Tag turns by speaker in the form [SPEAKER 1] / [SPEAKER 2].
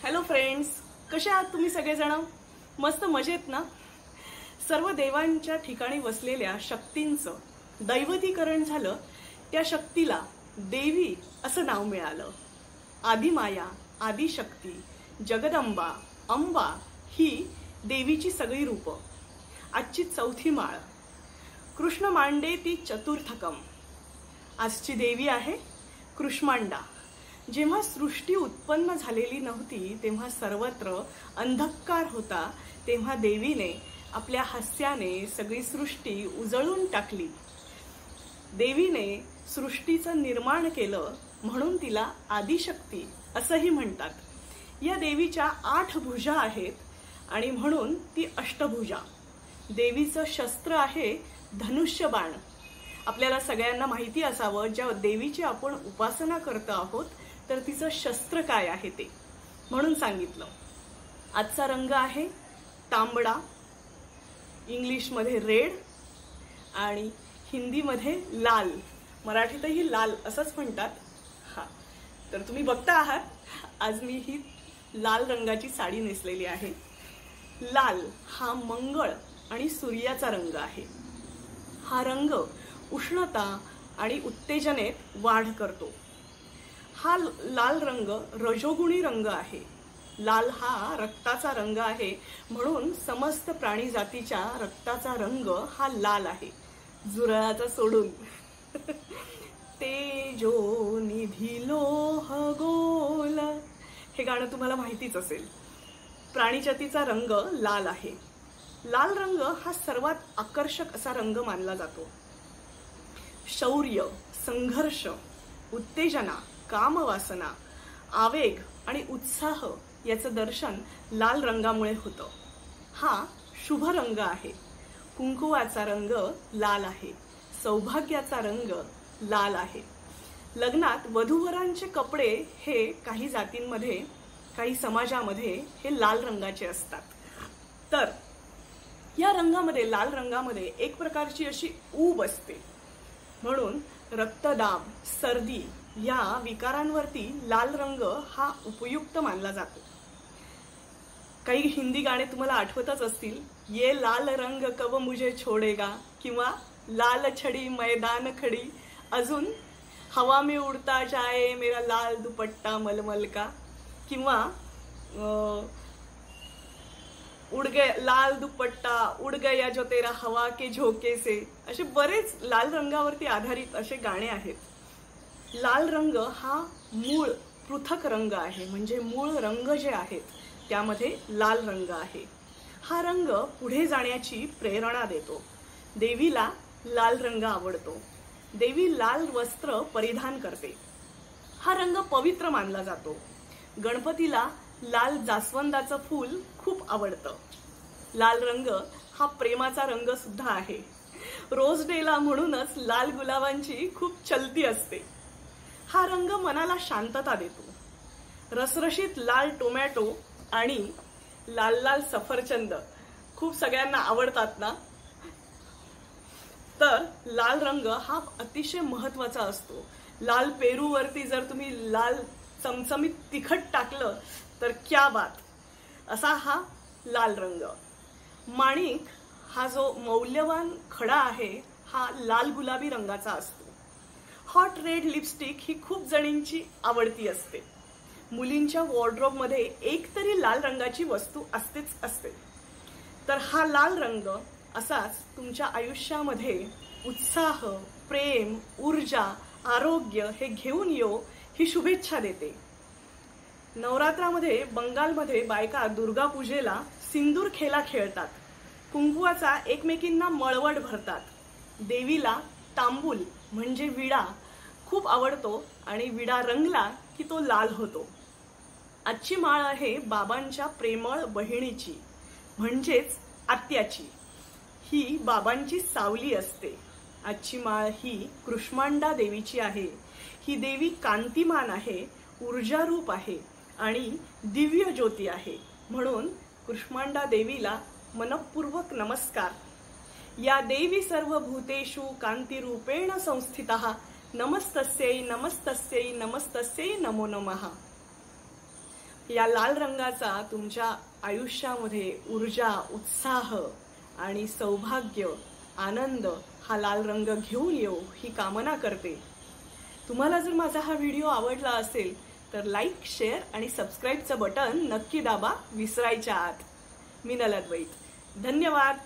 [SPEAKER 1] Hello friends, कसे आहात तुम्ही सगळेजण? मस्त मजेत ना? सर्व देवांच्या ठिकाणी वसलेल्या शक्तींचं दैवतीकरण झालं. त्या शक्तीला देवी असं नाव मिळालं. आदिमाया, आदिशक्ती, जगदंबा, अंबा ही देवीची सगळी रूपं. आजची चौथी माळ, कृष्ण मांडे ती चतुर्थकम. आजची देवी आहे कृष्मांडा. जेव्हा सृष्टी उत्पन्न झालेली नव्हती, तेव्हा सर्वत्र अंधकार होता, तेव्हा देवीने आपल्या हास्याने सगळी सृष्टी उजळून टाकली. देवीने सृष्टीचं निर्माण केलं, म्हणून तिला आदिशक्ती असंही म्हणतात. या देवीच्या 8 भुजा आहेत आणि म्हणून ती अष्टभुजा. देवीचं शस्त्र आहे धनुष्यबाण. आपल्याला सगळ्यांना माहिती असावं, ज्या देवीची आपण उपासना करतो आहोत तर तिचं शस्त्र काय आहे ते, म्हणून सांगितलं. आजचा रंग आहे तांबडा, इंग्लिशमध्ये रेड आणि हिंदीमध्ये लाल, मराठीतही लाल असंच म्हणतात. तर तुम्ही बघता आहात, आज मी ही लाल रंगाची साडी नेसलेली आहे. लाल हा मंगळ आणि सूर्याचा रंग आहे. हा रंग उष्णता आणि उत्तेजनेत वाढ करतो. हा लाल रंग रजोगुणी रंग आहे. लाल हा रक्ताचा रंग आहे, म्हणून समस्त प्राणी जातीच्या रक्ताचा रंग हा लाल आहे, जुरळाचा सोडून. तेजो निधी लोह गोल, हे गाणं तुम्हाला माहितीच असेल. प्राणीजातीचा रंग लाल आहे. लाल रंग हा सर्वात आकर्षक असा रंग मानला जातो. शौर्य, संघर्ष, उत्तेजना, कामवासना, आवेग आणि उत्साह याचं दर्शन लाल रंगामुळे होतं. हा शुभ रंग आहे. कुंकुवाचा रंग लाल आहे. सौभाग्याचा रंग लाल आहे. लग्नात वधूवरांचे कपडे हे काही जातींमध्ये, काही समाजामध्ये हे लाल रंगाचे असतात. तर या रंगामध्ये, लाल रंगामध्ये एक प्रकारची अशी ऊब असते, म्हणून रक्तदाब, सर्दी या विकारांवरती लाल रंग हा उपयुक्त मानला जातो. काही हिंदी गाणे तुम्हाला आठवतच असतील. ये लाल रंग कब मुझे छोडेगा, किंवा लाल छडी मैदान खडी, अजून हवा में उड़ता जाए मेरा लाल दुपट्टा मलमल का, किंवा उड़ गया लाल दुपट्टा उड़ गया जो तेरा हवा के झोके से. असे बरेच लाल रंगावरती आधारित असे गाणे आहेत. लाल रंग हा मूळ पृथक रंग आहे, म्हणजे मूळ रंग जे आहेत त्यामध्ये लाल रंग आहे. हा रंग पुढे जाण्याची प्रेरणा देतो. देवीला लाल रंग आवडतो. देवी लाल वस्त्र परिधान करते. हा रंग पवित्र मानला जातो. गणपतीला लाल जास्वंदाचं फूल खूप आवडतं. लाल रंग हा प्रेमाचा रंग सुद्धा आहे. रोज डेला म्हणूनच लाल गुलाबांची खूप चलती असते. हा रंग मनाला शांतता देतो. रसरशीत लाल टोमॅटो आणि लाल लाल सफरचंद खूप सगळ्यांना आवडतात ना? तर लाल रंग हा अतिशय महत्वाचा असतो. लाल पेरूवरती जर तुम्ही लाल चमचमीत तिखट टाकलं तर क्या बात. असा हा लाल रंग. माणिक हा जो मौल्यवान खडा आहे, हा लाल गुलाबी रंगाचा असतो. हॉट रेड लिपस्टिक ही खूप जणींची आवडती असते. मुलींच्या वॉर्डरोबमध्ये एक तरी लाल रंगाची वस्तू असतेच असते. तर हा लाल रंग असाच तुमच्या आयुष्यामध्ये उत्साह, प्रेम, ऊर्जा, आरोग्य हे घेऊन येऊ ही शुभेच्छा देते. नवरात्रामध्ये बंगालमध्ये बायका दुर्गा पूजेला सिंदूर खेळा खेळतात. कुंकुवाचा एकमेकींना मळवट भरतात. देवीला तांबूल म्हणजे विडा खूप आवडतो आणि विडा रंगला की तो लाल होतो. आजची माळ आहे बाबांच्या प्रेमळ बहिणीची, म्हणजेच आत्याची. ही बाबांची सावली असते. आजची माळ ही कृष्मांडा देवीची आहे. ही देवी कांतिमान आहे, ऊर्जारूप आहे आणि दिव्य ज्योती आहे. म्हणून कृष्मांडा देवीला मनपूर्वक नमस्कार. या देवी सर्वभूतेषु कांतिरूपेण संस्थितः नमस्तस्यै नमस्तस्यै नमस्तस्यै नमो नमः. या लाल रंगाचा तुमच्या आयुष्यामध्ये ऊर्जा, उत्साह आणि सौभाग्य, आनंद हा लाल रंग घेऊन येऊ ही कामना करते. तुम्हाला जर माझा हा व्हिडिओ आवडला असेल तर लाईक, शेअर आणि सबस्क्राईबचं बटन नक्की दाबा विसरायच्या आत. मी नलद वैद. धन्यवाद.